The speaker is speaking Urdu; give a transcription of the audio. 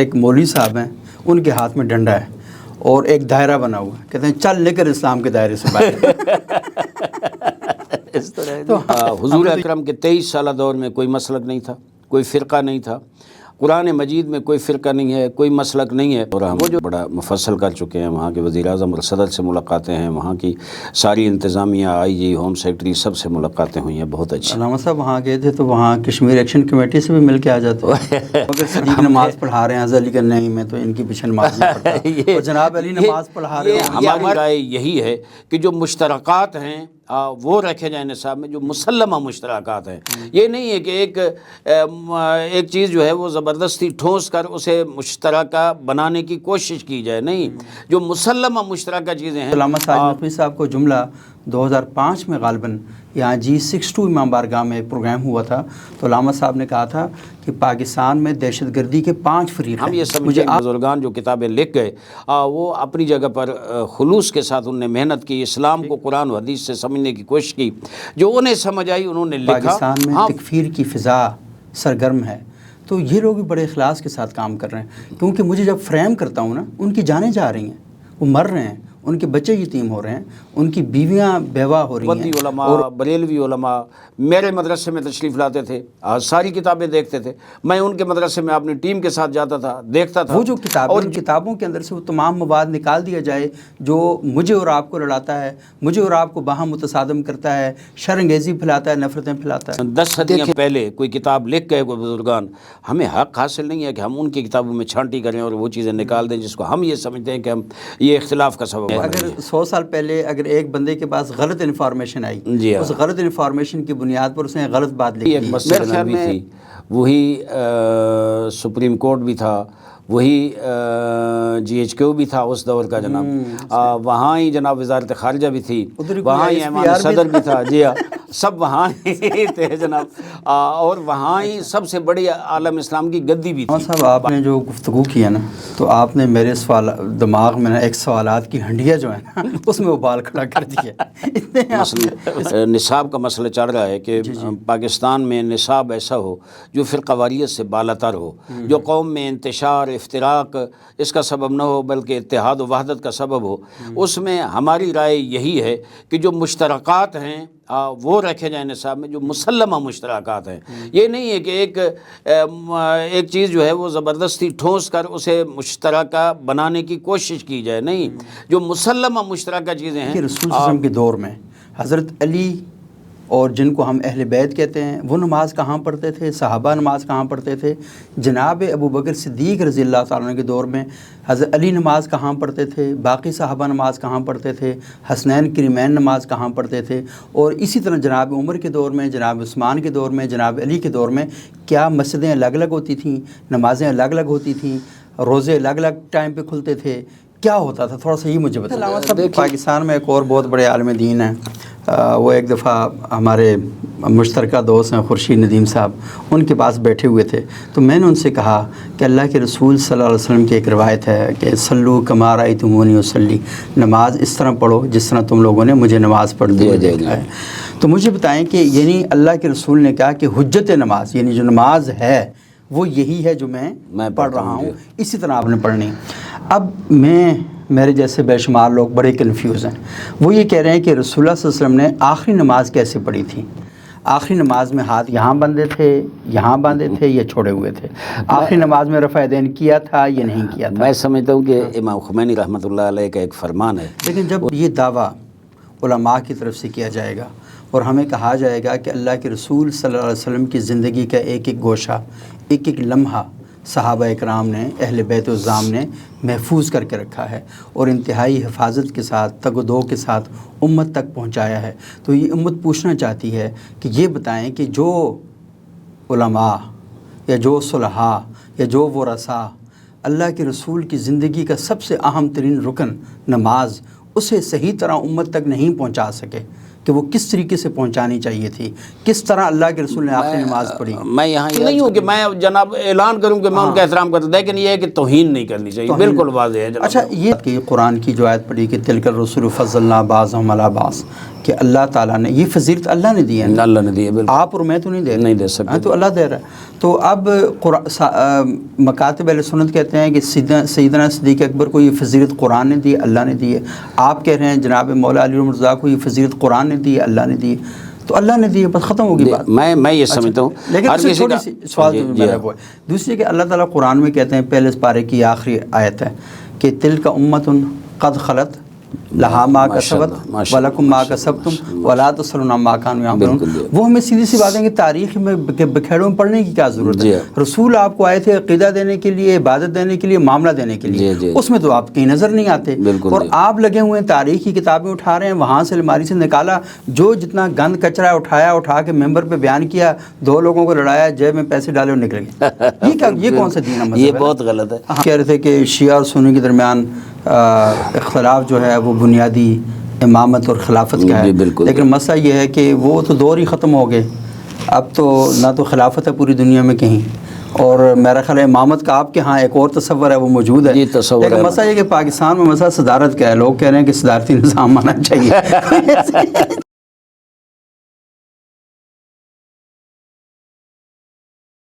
ایک مولوی صاحب ہیں، ان کے ہاتھ میں ڈنڈا ہے اور ایک دائرہ بنا ہوا ہے، کہتے ہیں چل نکل اسلام کے دائرے سے باہر۔ اس طرح حضور اکرم کے 23 سالہ دور میں کوئی مسلک نہیں تھا، کوئی فرقہ نہیں تھا، قرآن مجید میں کوئی فرقہ نہیں ہے، کوئی مسلک نہیں ہے، اور ہم وہ جو بڑا مفصل کر چکے ہیں، وہاں کے وزیر اعظم اور صدر سے ملاقاتیں ہیں، وہاں کی ساری انتظامیہ، آئی جی، ہوم سیکرٹری، سب سے ملاقاتیں ہوئی ہیں، بہت اچھی۔ علامہ صاحب وہاں گئے تھے تو وہاں کشمیر ایکشن کمیٹی سے بھی مل کے آ جاتے اگر صدیق نماز پڑھا رہے ہیں علی کا نہیں، میں تو ان کی پیچھے نماز نہیں پڑھتا، اور جناب علی نماز پڑھا رہے ہیں۔ ہماری رائے یہی ہے کہ جو مشترکات ہیں وہ رکھے جائیں نصاب میں، جو مسلمہ مشترکات ہیں۔ یہ نہیں ہے کہ ایک چیز جو ہے وہ زبردستی ٹھونس کر اسے مشترکہ بنانے کی کوشش کی جائے، نہیں، جو مسلمہ مشترکہ چیزیں ہیں۔ علامہ ساجد نقوی صاحب کو جملہ 2005 میں غالباً یہاں G62 امام بارگاہ میں ایک پروگرام ہوا تھا، تو علامہ صاحب نے کہا تھا کہ پاکستان میں دہشت گردی کے 5 فریق ہیں۔ ہم یہ سمجھیں بزرگان جو کتابیں لکھ گئے وہ اپنی جگہ پر خلوص کے ساتھ انہوں نے محنت کی، اسلام کو قرآن و حدیث سے سمجھنے کی کوشش کی، جو انہیں سمجھ آئی انہوں نے لکھا۔ پاکستان میں تکفیر کی فضا سرگرم ہے، تو یہ لوگ بھی بڑے اخلاص کے ساتھ کام کر رہے ہیں، کیونکہ مجھے جب فریم کرتا ہوں نا، ان کی جانیں جا رہی ہیں، وہ مر رہے ہیں، ان کے بچے یتیم ہو رہے ہیں، ان کی بیویاں بیوہ ہو رہی ہیں۔ علماء، بریلوی علماء میرے مدرسے میں تشریف لاتے تھے، ساری کتابیں دیکھتے تھے، میں ان کے مدرسے میں اپنی ٹیم کے ساتھ جاتا تھا، دیکھتا تھا۔ وہ جو کتابیں، ان کتابوں کے اندر سے وہ تمام مواد نکال دیا جائے جو مجھے اور آپ کو لڑاتا ہے، مجھے اور آپ کو باہم متصادم کرتا ہے، شر انگیزی پھیلاتا ہے، نفرتیں پھیلاتا ہے۔ 10 صدیاں پہلے کوئی کتاب لکھ گئے کوئی بزرگان، ہمیں حق حاصل نہیں ہے کہ ہم ان کی کتابوں میں چھانٹی کریں اور وہ چیزیں نکال دیں جس کو ہم یہ سمجھتے ہیں کہ ہم یہ اختلاف کا سبب ہے۔ اگر 100 سال پہلے اگر ایک بندے کے پاس غلط انفارمیشن آئی، اس غلط انفارمیشن کی بنیاد پر اس نے غلط بات لکھی، ایک مسجد نبوی تھی، وہی سپریم کورٹ بھی تھا، وہی GHQ بھی تھا اس دور کا جناب، وہاں ہی جناب وزارت خارجہ بھی تھی، وہاں ہی ایوان صدر بھی تھا، جی ہاں، سب وہاں ہی تھے جناب، اور وہاں ہی سب سے بڑی عالم اسلام کی گدی بھی تھی۔ صاحب آپ نے جو گفتگو کیا نا، تو آپ نے میرے دماغ میں نا ایک سوالات کی ہنڈیا جو ہے نا اس میں وہ بال کھڑا کر دیا۔ نصاب کا مسئلہ چل رہا ہے کہ پاکستان میں نصاب ایسا ہو جو فرقہ واریت سے بالاتر ہو، جو قوم میں انتشار، افتراق اس کا سبب نہ ہو بلکہ اتحاد و وحدت کا سبب ہو۔ اس میں ہماری رائے یہی ہے کہ جو مشترکات ہیں وہ رکھے جائیں نصاب میں، جو مسلمہ مشترکات ہیں۔ یہ نہیں ہے کہ ایک چیز جو ہے وہ زبردستی ٹھونس کر اسے مشترکہ بنانے کی کوشش کی جائے، نہیں، جو مسلمہ مشترکہ چیزیں ہیں۔ رسول صلی اللہ علیہ وسلم کے دور میں حضرت علی اور جن کو ہم اہل بیت کہتے ہیں، وہ نماز کہاں پڑھتے تھے؟ صحابہ نماز کہاں پڑھتے تھے؟ جناب ابو بکر صدیق رضی اللہ تعالیٰ عنہ کے دور میں حضرت علی نماز کہاں پڑھتے تھے؟ باقی صحابہ نماز کہاں پڑھتے تھے؟ حسنین کریمین نماز کہاں پڑھتے تھے؟ اور اسی طرح جناب عمر کے دور میں، جناب عثمان کے دور میں، جناب علی کے دور میں کیا مسجدیں الگ الگ ہوتی تھیں؟ نمازیں الگ الگ ہوتی تھیں؟ روزے الگ الگ ٹائم پہ کھلتے تھے؟ کیا ہوتا تھا؟ تھوڑا سا یہ مجھے بتائیں۔ پاکستان میں ایک اور بہت بڑے عالم دین ہیں، وہ ایک دفعہ ہمارے مشترکہ دوست ہیں خورشید ندیم صاحب، ان کے پاس بیٹھے ہوئے تھے، تو میں نے ان سے کہا کہ اللہ کے رسول صلی اللہ علیہ وسلم کی ایک روایت ہے کہ صلو کما رأیتمونی اصلی، نماز اس طرح پڑھو جس طرح تم لوگوں نے مجھے نماز پڑھتے ہوئے دیکھا ہے۔ تو مجھے بتائیں کہ یعنی اللہ کے رسول نے کہا کہ حجت نماز، یعنی جو نماز ہے وہ یہی ہے جو میں پڑھ رہا ہوں، اسی طرح آپ نے پڑھنی۔ اب میرے جیسے بے شمار لوگ بڑے کنفیوز ہیں، وہ یہ کہہ رہے ہیں کہ رسول اللہ صلی اللہ علیہ وسلم نے آخری نماز کیسے پڑھی تھی؟ آخری نماز میں ہاتھ یہاں باندھے تھے، یہاں باندھے تھے، یا چھوڑے ہوئے تھے؟ آخری نماز میں رفع یدین کیا تھا یا نہیں کیا تھا؟ میں سمجھتا ہوں کہ امام خمینی رحمۃ اللہ علیہ کا ایک فرمان ہے، لیکن جب یہ دعویٰ علماء کی طرف سے کیا جائے گا اور ہمیں کہا جائے گا کہ اللہ کے رسول صلی اللہ علیہ وسلم کی زندگی کا ایک ایک گوشہ، ایک ایک لمحہ صحابہ اکرام نے، اہل بیت الزام نے محفوظ کر کے رکھا ہے اور انتہائی حفاظت کے ساتھ، تگ و دو کے ساتھ امت تک پہنچایا ہے، تو یہ امت پوچھنا چاہتی ہے کہ یہ بتائیں کہ جو علماء یا جو صلحاء یا جو ورثاء اللہ کے رسول کی زندگی کا سب سے اہم ترین رکن نماز، اسے صحیح طرح امت تک نہیں پہنچا سکے، کہ وہ کس طریقے سے پہنچانی چاہیے تھی، کس طرح اللہ کے رسول نے آخری نماز پڑھی؟ میں یہاں نہیں ہوں کہ میں جناب اعلان کروں کہ میں ان کا احترام کرتا ہوں، لیکن یہ ہے کہ توہین نہیں کرنی چاہیے، بالکل واضح ہے جناب۔ اچھا یہ کہ قرآن کی جو آیت پڑھی کہ تلک الرسول فضلنا بعضهم علی بعض، کہ اللہ تعالیٰ نے یہ فضیلت اللہ نے دی ہے، اللہ نے دی ہے، بالکل آپ اور میں تو نہیں دے سکتے، تو اللہ دے رہا ہے۔ تو اب مکاتب اہل سنت کہتے ہیں کہ سیدنا صدیق اکبر کو یہ فضیلت قرآن نے دی، اللہ نے دی ہے۔ آپ کہہ رہے ہیں جناب مولا علی مرزا کو یہ فضیلت قرآن نے دی، اللہ نے دی، تو اللہ نے دی، بس ختم ہوگی بات۔ میں یہ سمجھتا ہوں، لیکن چھوٹی سی سوال میرا وہ ہے، دوسری کہ اللہ تعالیٰ قرآن میں کہتے ہیں پہلے پارے کی آخری آیت ہے کہ تلک امۃ قد خلت لہا ما کسبت ولکم ما کسبتم ولا تسألون عما کانوا یعملون۔ وہ ہمیں سیدھی سی باتیں کہ تاریخ میں بکھیڑوں میں پڑھنے کی کیا ضرورت ہے؟ رسول آپ کو آئے تھے عقیدہ دینے کے لیے، عبادت دینے کے لیے، معاملہ دینے کے لیے، اس میں تو آپ کہیں نظر نہیں آتے، اور آپ لگے ہوئے ہیں تاریخ کی کتابیں اٹھا رہے ہیں، وہاں سے الماری سے نکالا جو جتنا گند کچرا اٹھا کے ممبر پہ بیان کیا، 2 لوگوں کو لڑایا، جیب میں پیسے ڈالے اور نکل گئے۔ یہ کون سا دین ہے؟ یہ بہت غلط ہے۔ کہہ رہے تھے کہ شیعہ اور سنی کے درمیان اختلاف جو ہے وہ بنیادی امامت اور خلافت کا ہے، لیکن مسئلہ یہ ہے کہ وہ تو دور ہی ختم ہو گئے، اب تو نہ تو خلافت ہے پوری دنیا میں کہیں، اور میرا خیال ہے امامت کا آپ کے ہاں ایک اور تصور ہے وہ موجود ہے، لیکن مسئلہ یہ کہ پاکستان میں مسئلہ صدارت کا ہے، لوگ کہہ رہے ہیں کہ صدارتی نظام آنا چاہیے۔